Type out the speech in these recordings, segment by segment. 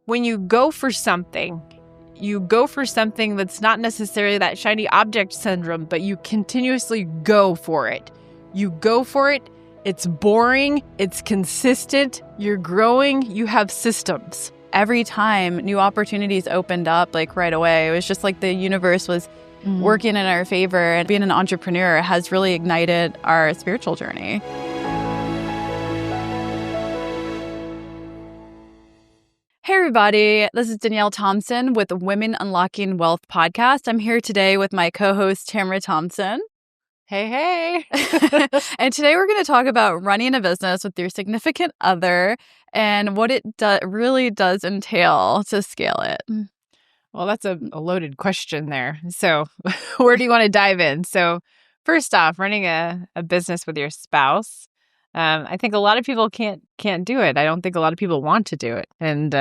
when you go for something that's not necessarily that shiny object syndrome, but you continuously go for it. You go for it. It's boring. It's consistent. You're growing. You have systems. Every time new opportunities opened up, like right away, it was just like the universe was working in our favor. And being an entrepreneur has really ignited our spiritual journey. Hey, everybody. This is Danielle Thompson with the Women Unlocking Wealth podcast. I'm here today with my co-host, Tamara Thompson. Hey. And today we're going to talk about running a business with your significant other and what it really does entail to scale it. Well, that's a loaded question there. So where do you want to dive in? So first off, running a business with your spouse, I think a lot of people can't do it. I don't think a lot of people want to do it. And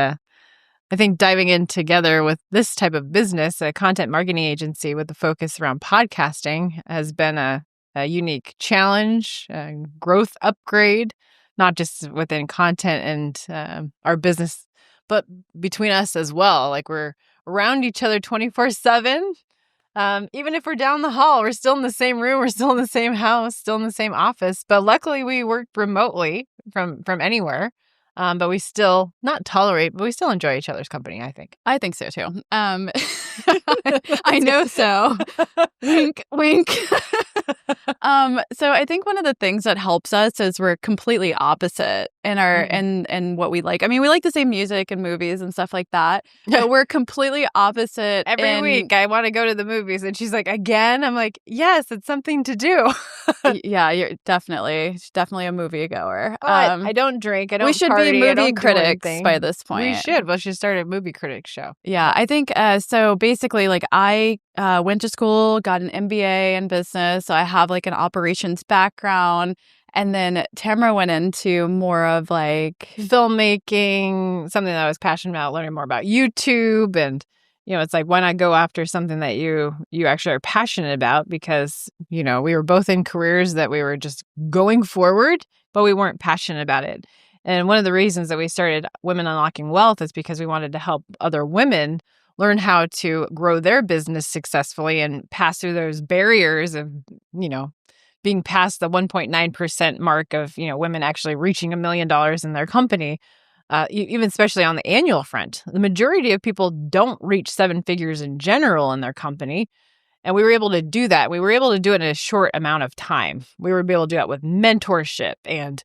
I think diving in together with this type of business, a content marketing agency with a focus around podcasting, has been a unique challenge, a growth upgrade, not just within content and our business, but between us as well. Like we're around each other 24/7. Even if we're down the hall, we're still in the same room, we're still in the same house, still in the same office. But luckily we work remotely from anywhere. But we still not tolerate, but we still enjoy each other's company, I think. I think so too. I know so. Wink, wink. So I think one of the things that helps us is we're completely opposite in our and what we like. I mean, we like the same music and movies and stuff like that, but we're completely opposite. Every week I want to go to the movies, and she's like, again? I'm like, yes, it's something to do. Yeah, you're definitely a moviegoer. I don't drink. I don't. We should party, be movie critics by this point. We should. We should start a movie critic show. Yeah, I think so. Basically, like I went to school, got an MBA in business, so I have like an operations background. And then Tamara went into more of like filmmaking, something that I was passionate about, learning more about YouTube. And, it's like, why not go after something that you actually are passionate about? Because, we were both in careers that we were just going forward, but we weren't passionate about it. And one of the reasons that we started Women Unlocking Wealth is because we wanted to help other women learn how to grow their business successfully and pass through those barriers of, being past the 1.9% mark of, women actually reaching $1 million in their company, even especially on the annual front. The majority of people don't reach seven figures in general in their company. And we were able to do that. We were able to do it in a short amount of time. We were able to do that with mentorship and,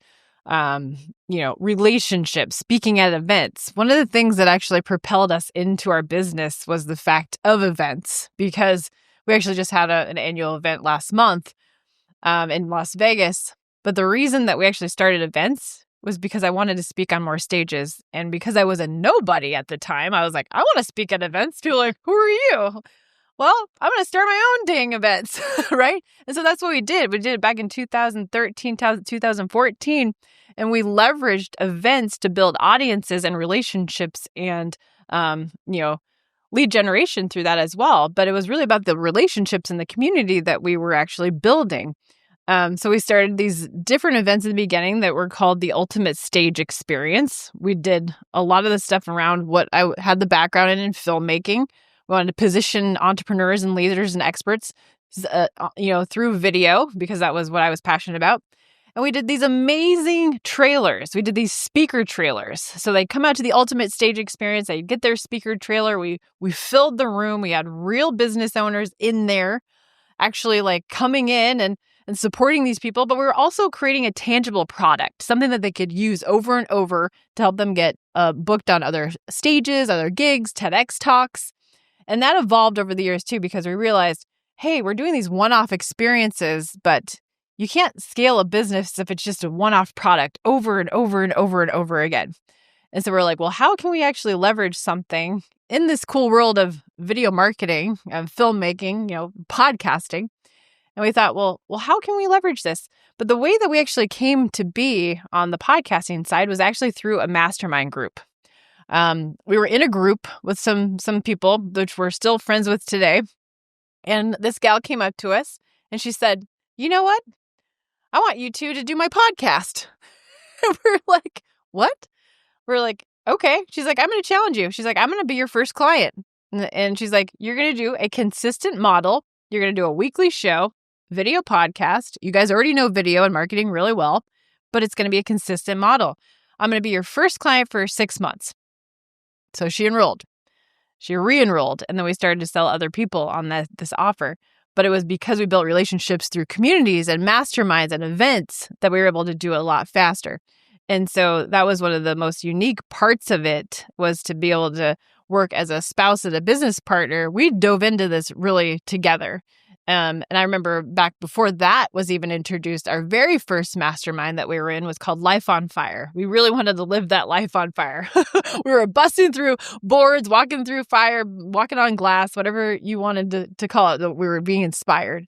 relationships, speaking at events. One of the things that actually propelled us into our business was the fact of events, because we actually just had an annual event last month in Las Vegas. But the reason that we actually started events was because I wanted to speak on more stages. And because I was a nobody at the time, I was like, I want to speak at events. People are like, who are you? Well, I'm going to start my own dang events, right? And so that's what we did. We did it back in 2013, 2014. And we leveraged events to build audiences and relationships and, lead generation through that as well. But it was really about the relationships in the community that we were actually building. So we started these different events in the beginning that were called the Ultimate Stage Experience. We did a lot of the stuff around what I had the background in filmmaking. We wanted to position entrepreneurs and leaders and experts, through video, because that was what I was passionate about. And we did these amazing trailers. We did these speaker trailers. So they'd come out to the Ultimate Stage Experience. They'd get their speaker trailer. We filled the room. We had real business owners in there actually like coming in and supporting these people. But we were also creating a tangible product, something that they could use over and over to help them get booked on other stages, other gigs, TEDx talks. And that evolved over the years too, because we realized, hey, we're doing these one-off experiences, but you can't scale a business if it's just a one-off product over and over and over and over again. And so we're like, well, how can we actually leverage something in this cool world of video marketing, of filmmaking, podcasting? And we thought, well, how can we leverage this? But the way that we actually came to be on the podcasting side was actually through a mastermind group. We were in a group with some people, which we're still friends with today. And this gal came up to us and she said, you know what? I want you two to do my podcast. And we're like, what? We're like, okay. She's like, I'm going to challenge you. She's like, I'm going to be your first client. And she's like, you're going to do a consistent model. You're going to do a weekly show, video podcast. You guys already know video and marketing really well, but it's going to be a consistent model. I'm going to be your first client for 6 months. So she enrolled. She re-enrolled, and then we started to sell other people on this offer. But it was because we built relationships through communities and masterminds and events that we were able to do it a lot faster. And so that was one of the most unique parts of it, was to be able to work as a spouse and a business partner. We dove into this really together. And I remember back before that was even introduced, our very first mastermind that we were in was called Life on Fire. We really wanted to live that life on fire. We were busting through boards, walking through fire, walking on glass, whatever you wanted to call it, that we were being inspired.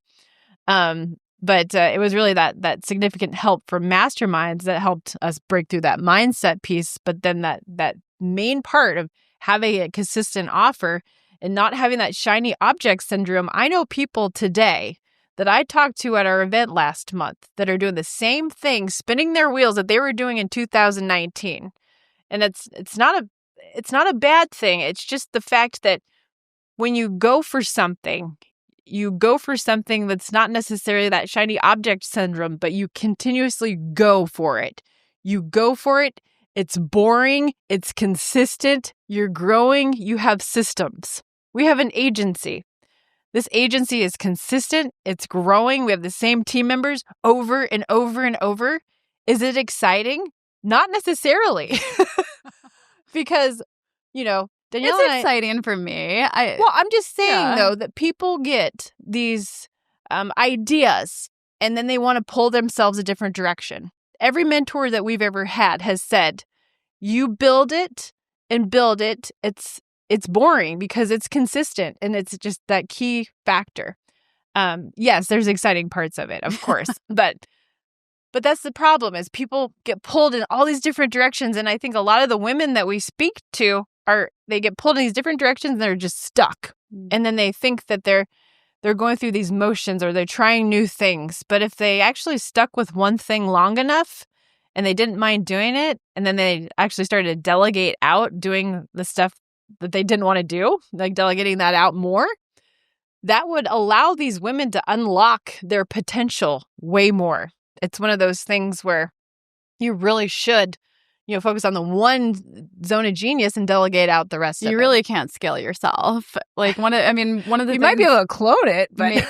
But it was really that significant help from masterminds that helped us break through that mindset piece. But then that main part of having a consistent offer and not having that shiny object syndrome. I know people today that I talked to at our event last month that are doing the same thing, spinning their wheels that they were doing in 2019. And it's not a bad thing. It's just the fact that when you go for something that's not necessarily that shiny object syndrome, but you continuously go for it. You go for it. It's boring. It's consistent. You're growing. You have systems. We have an agency. This agency is consistent. It's growing. We have the same team members over and over and over. Is it exciting? Not necessarily. Because, Danielle It's exciting for me. I'm just saying, though, that people get these ideas and then they want to pull themselves a different direction. Every mentor that we've ever had has said, you build it and build it. It's boring because it's consistent, and it's just that key factor. Yes, there's exciting parts of it, of course, but that's the problem, is people get pulled in all these different directions. And I think a lot of the women that we speak to they get pulled in these different directions and they're just stuck. And then they think that they're going through these motions or they're trying new things. But if they actually stuck with one thing long enough and they didn't mind doing it, and then they actually started to delegate out doing the stuff that they didn't want to do, like delegating that out more, that would allow these women to unlock their potential way more. It's one of those things where you really should, focus on the one zone of genius and delegate out the rest of it. You really can't scale yourself. Like one of the you things, might be able to clone it, but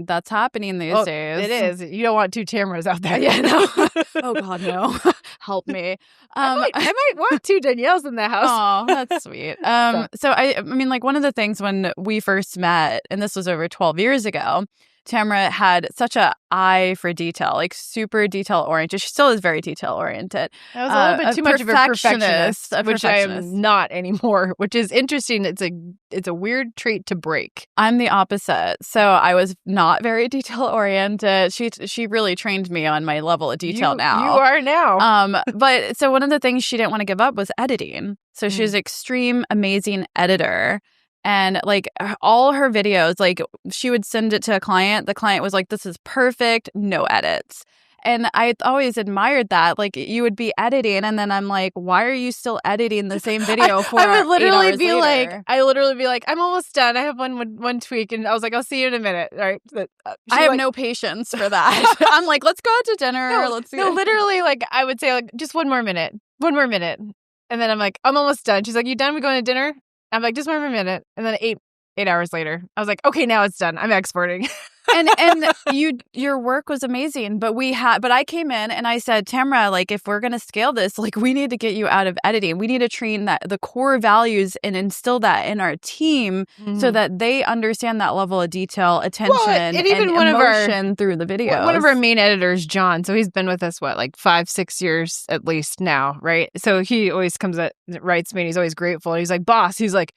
that's happening these days. It is. You don't want 2 Tamaras out there. Yeah, no. Oh God, no. Help me. I might want 2 Danielles in the house. Oh, that's sweet. So one of the things when we first met, and this was over 12 years ago, Tamara had such an eye for detail, like super detail oriented. She still is very detail oriented. I was a little bit too much of a perfectionist, which I am not anymore, which is interesting. It's a weird trait to break. I'm the opposite. So I was not very detail oriented. She really trained me on my level of detail now. You are now. But so one of the things she didn't want to give up was editing. So she was an extreme, amazing editor. And like all her videos, like she would send it to a client. The client was like, this is perfect, no edits. And I always admired that. Like you would be editing and then I'm like, why are you still editing the same video for I would literally 8 hours be later? like, I'm almost done. I have one tweak. And I was like, I'll see you in a minute. All right. I have no patience for that. I'm like, let's go out to dinner. Literally, like I would say, like, just one more minute. And then I'm like, I'm almost done. She's like, you done? We going to dinner? I'm like, just one more minute. And then 8 hours later, I was like, okay, now it's done. I'm exporting. and your work was amazing, but I came in and I said, Tamara, like if we're going to scale this, like we need to get you out of editing. We need to train the core values and instill that in our team so that they understand that level of detail, attention, and even emotion through the videos. One of our main editors, John, so he's been with us, like 5-6 years at least now, right? So he always writes me and he's always grateful. And he's like, boss, he's like,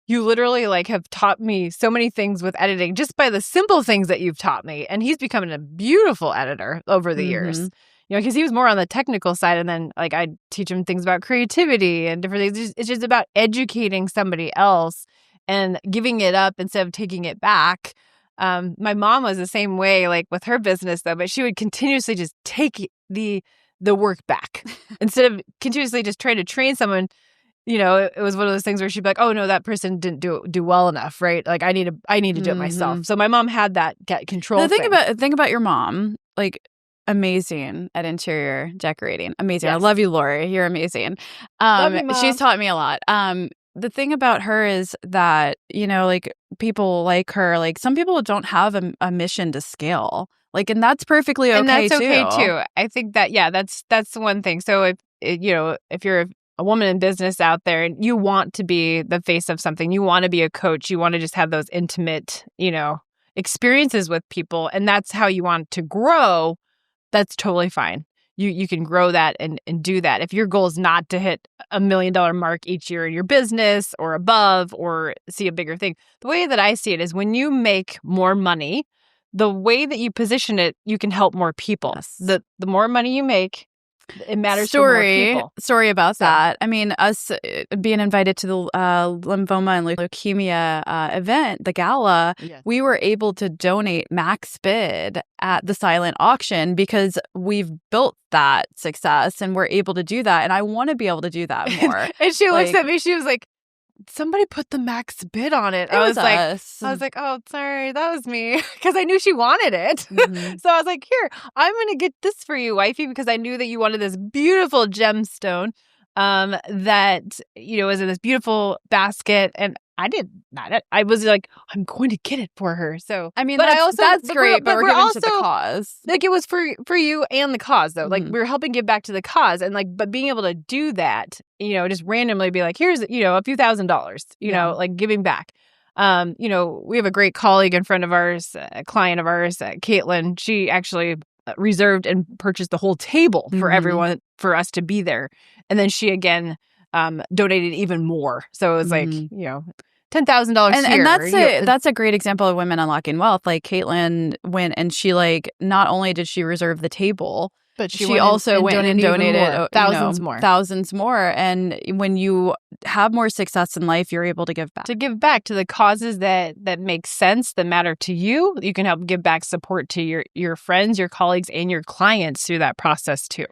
you literally like have taught me so many things with editing just by the simple things that you've taught me. And he's becoming a beautiful editor over the years, because he was more on the technical side. And then like I teach him things about creativity and different things. It's just about educating somebody else and giving it up instead of taking it back. My mom was the same way, like with her business though, but she would continuously just take the the work back. Instead of continuously just trying to train someone, it was one of those things where she'd be like, oh no, that person didn't do well enough, right? Like I need to do it myself. So my mom had that get control thing. Think about your mom, like amazing at interior decorating. Amazing. Yes. I love you, Lori. You're amazing. Love you, Mom. She's taught me a lot. The thing about her is that, like people like her, like some people don't have a mission to scale. Like, and that's perfectly okay, and that's too. okay too. I think that, that's the one thing. So if you're a woman in business out there and you want to be the face of something, you want to be a coach, you want to just have those intimate, experiences with people, and that's how you want to grow, that's totally fine. You can grow that and do that. If your goal is not to hit $1 million mark each year in your business or above or see a bigger thing, the way that I see it is when you make more money, the way that you position it, you can help more people. Yes. The more money you make, it matters for more people. Story about that. I mean, us being invited to the lymphoma and leukemia event, the gala, Yes. we were able to donate max bid at the silent auction because we've built that success and we're able to do that. And I want to be able to do that more. And she looks at me, she was like, somebody put the max bid on it. It was us. I was like, oh, sorry, that was me. Because I knew she wanted it. Mm-hmm. So I was like, here, I'm going to get this for you, wifey, because I knew that you wanted this beautiful gemstone that, was in this beautiful basket. And I did not. I was like, I'm going to get it for her. So, I mean, but that's great, but we're giving to the cause. Like, it was for you and the cause, though. Mm-hmm. Like, we were helping give back to the cause. And, like, but being able to do that, just randomly be like, here's, a few $1,000s, like giving back. We have a great colleague and friend of ours, a client of ours, Caitlin. She actually reserved and purchased the whole table for everyone, for us to be there. And then she, again, donated even more. So it was like, $10,000 and that's a great example of women unlocking wealth. Like Caitlin went and she not only did she reserve the table, but she also went and donated thousands more. And when you have more success in life, you're able to give back. To give back to the causes that make sense, that matter to you. You can help give back support to your friends, your colleagues, and your clients through that process too.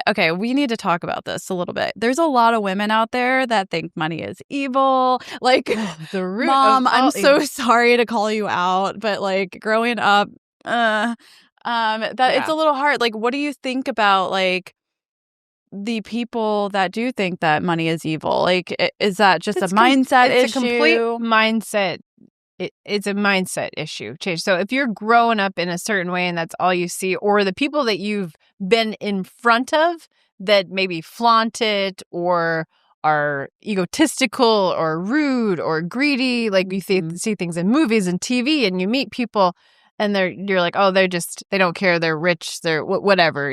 Okay, we need to talk about this a little bit. There's a lot of women out there that think money is evil. Like, the root Mom, of all I'm so sorry to call you out, but like growing up, it's a little hard. Like, what do you think about like the people that do think that money is evil? Like, is that just a mindset issue? It's a complete mindset. It's a mindset issue change. So if you're growing up in a certain way and that's all you see, or the people that you've been in front of that maybe flaunt it or are egotistical or rude or greedy, like you see things in movies and TV, and you meet people and you're like, oh, they don't care, they're rich, they're whatever,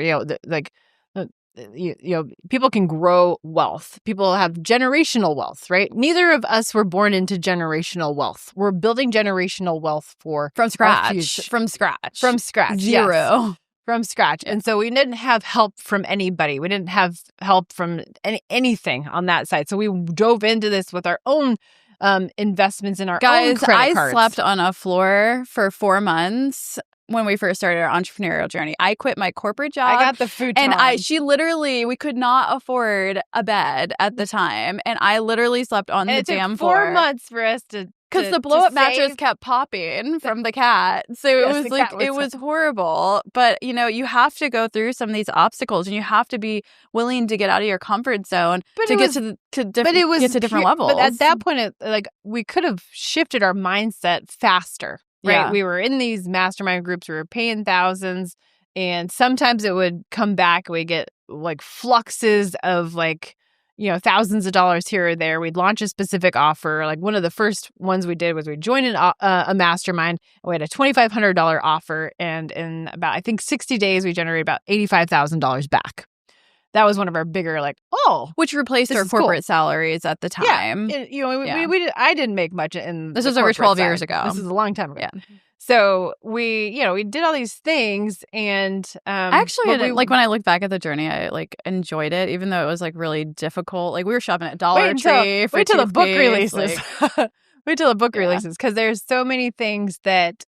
people can grow wealth. People have generational wealth, right? Neither of us were born into generational wealth. We're building generational wealth from scratch. From scratch. Zero. Yes. From scratch. And so we didn't have help from anybody. We didn't have help from anything on that side. So we dove into this with our own investments in our own credit cards. I slept on a floor for 4 months when we first started our entrepreneurial journey. I quit my corporate job. I got the futon. And we could not afford a bed at the time. And I literally slept on the damn floor. It took 4 months for us to because the blow-up mattress kept popping from the cat. So it was horrible. But, you have to go through some of these obstacles and you have to be willing to get out of your comfort zone get to different levels. But at that point, we could have shifted our mindset faster, right? Yeah. We were in these mastermind groups. We were paying thousands. And sometimes it would come back. We get like fluxes of thousands of dollars here or there. We'd launch a specific offer. Like one of the first ones we did was we joined a mastermind. And we had a $2,500 offer. And in about, I think, 60 days, we generated about $85,000 back. That was one of our bigger, which replaced our corporate salaries at the time. Yeah. I didn't make much in this was over 12 years ago. This is a long time ago. Yeah. So we did all these things, and actually, when I look back at the journey, I enjoyed it, even though it was really difficult. Like we were shopping at Dollar Tree. Wait till the book releases. Wait till the book releases, because there's so many things that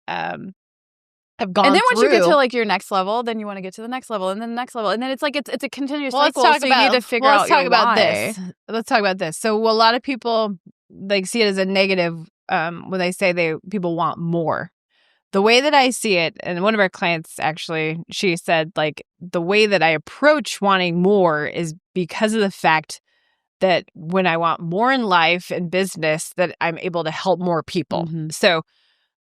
have gone And then once you get through. to like your next level, then you want to get to the next level and then the next level. And then it's like, it's a continuous Well, cycle. So you need to figure out your why. this. Let's talk about this. So a lot of people like see it as a negative when they say people want more. The way that I see it, and one of our clients actually, she said like the way that I approach wanting more is because of the fact that when I want more in life and business, that I'm able to help more people. Mm-hmm. So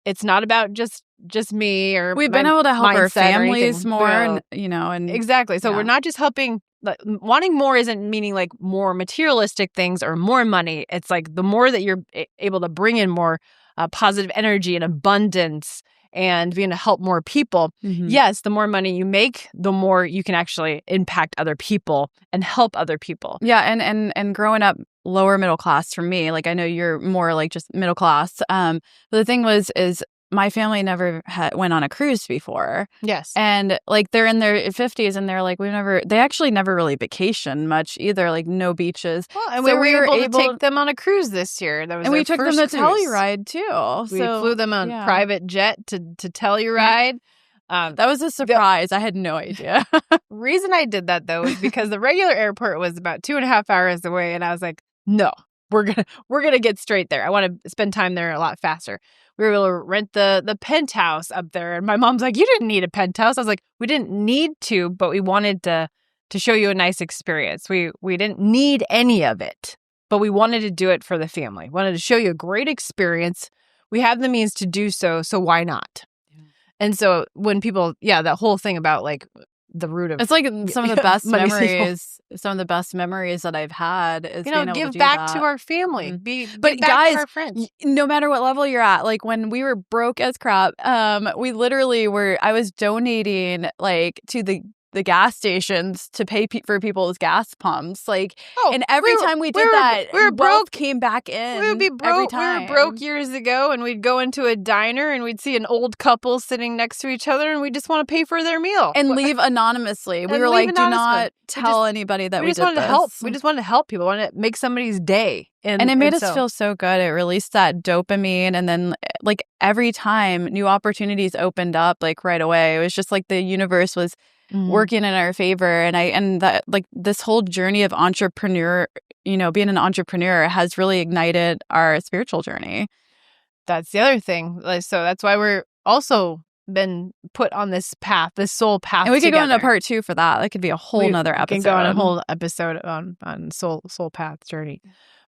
it's not about just me or we've been able to help our families more, and exactly. So we're not just helping. Like, wanting more isn't meaning like more materialistic things or more money. It's like the more that you're able to bring in more positive energy and abundance and being able to help more people. Mm-hmm. Yes, the more money you make, the more you can actually impact other people and help other people. Yeah, and growing up lower middle class for me, like I know you're more like just middle class. But the thing is my family never went on a cruise before. Yes. And like they're in their 50s and they're like, they actually never really vacationed much either, like no beaches. Well, and so we were able to take them on a cruise this year. That was and we took them to cruise. Telluride too. We flew them on private jet to Telluride. That was a surprise. I had no idea. Reason I did that though is because the regular airport was about 2.5 hours away, and I was like, no, we're gonna get straight there. I want to spend time there a lot faster. We were able to rent the penthouse up there, and my mom's like, you didn't need a penthouse. I was like, we didn't need to, but we wanted to show you a nice experience. We didn't need any of it, but we wanted to do it for the family. Wanted to show you a great experience. We have the means to do so why not? Yeah. And so when people, that whole thing about like the root of it's like some of the best memories. Some of the best memories that I've had is being able give to back that. to our family. Mm-hmm. But guys, to our friends. No matter what level you're at, like when we were broke as crap, we literally were. I was donating like to the gas stations to pay for people's gas pumps. Like, and every time we did that, we were broke. Came back in. We would be broke. Every time. We were broke years ago, and we'd go into a diner and we'd see an old couple sitting next to each other, and we just want to pay for their meal and leave anonymously. We were like, do not tell anybody that we just wanted this. To help. We just wanted to help people. We wanted to make somebody's day. And it made us feel so good. It released that dopamine. And then like every time new opportunities opened up, like right away, it was just like the universe was working in our favor. And that like this whole journey of entrepreneur, being an entrepreneur has really ignited our spiritual journey. That's the other thing. Like, so that's why we're also been put on this path, this soul path. And we could go into part 2 for that. That could be a whole nother episode. We can go on a whole episode on soul path journey.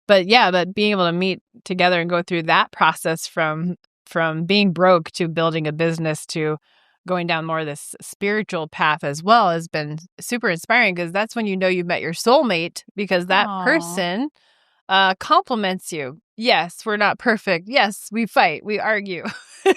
But being able to meet together and go through that process from being broke to building a business to going down more of this spiritual path as well has been super inspiring, because that's when you've met your soulmate, because that person compliments you. Yes, we're not perfect. Yes, we fight. We argue.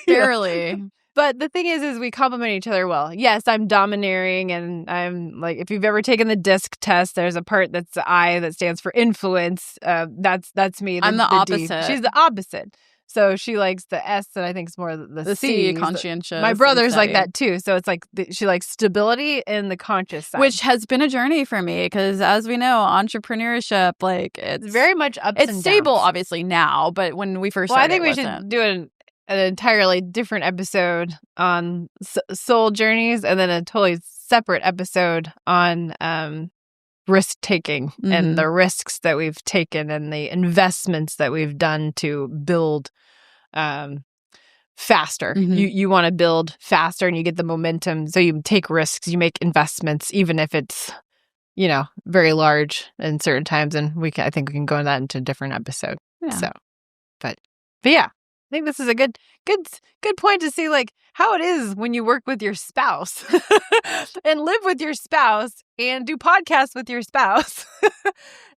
Barely. But the thing is we complement each other well. Yes, I'm domineering, and I'm like, if you've ever taken the DISC test, there's a part that's the I that stands for influence. That's me. I'm the opposite. D. She's the opposite. So she likes the S, and I think it's more the C. Conscientious. My brother's like that too. So it's like she likes stability in the conscious side, which has been a journey for me, because as we know, entrepreneurship, like it's very much ups and downs. It's stable, obviously now, but when we first started, I think we should do an entirely different episode on soul journeys, and then a totally separate episode on risk taking and the risks that we've taken and the investments that we've done to build faster. You want to build faster, and you get the momentum, so you take risks, you make investments, even if it's very large in certain times. And I think we can go into that into a different episode. So but yeah, I think this is a good point to see like how it is when you work with your spouse and live with your spouse and do podcasts with your spouse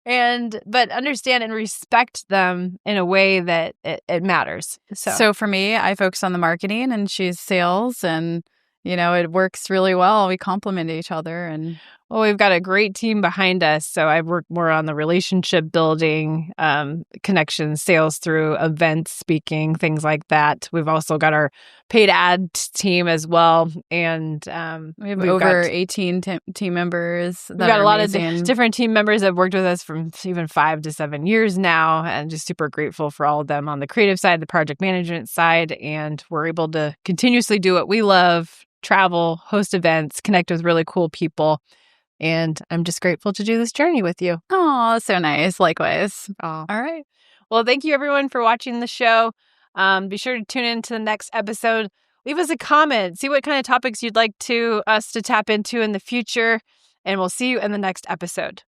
but understand and respect them in a way that it matters. So for me, I focus on the marketing and she's sales, and it works really well. We complement each other. And Well, we've got a great team behind us. So I work more on the relationship building, connections, sales through events, speaking, things like that. We've also got our paid ad team as well. And we have over 18 team members. We've got a lot of different team members that have worked with us from even 5 to 7 years now. And just super grateful for all of them on the creative side, the project management side. And we're able to continuously do what we love, travel, host events, connect with really cool people. And I'm just grateful to do this journey with you. Oh, so nice. Likewise. All right. Well, thank you everyone for watching the show. Be sure to tune in to the next episode. Leave us a comment. See what kind of topics you'd like us to tap into in the future. And we'll see you in the next episode.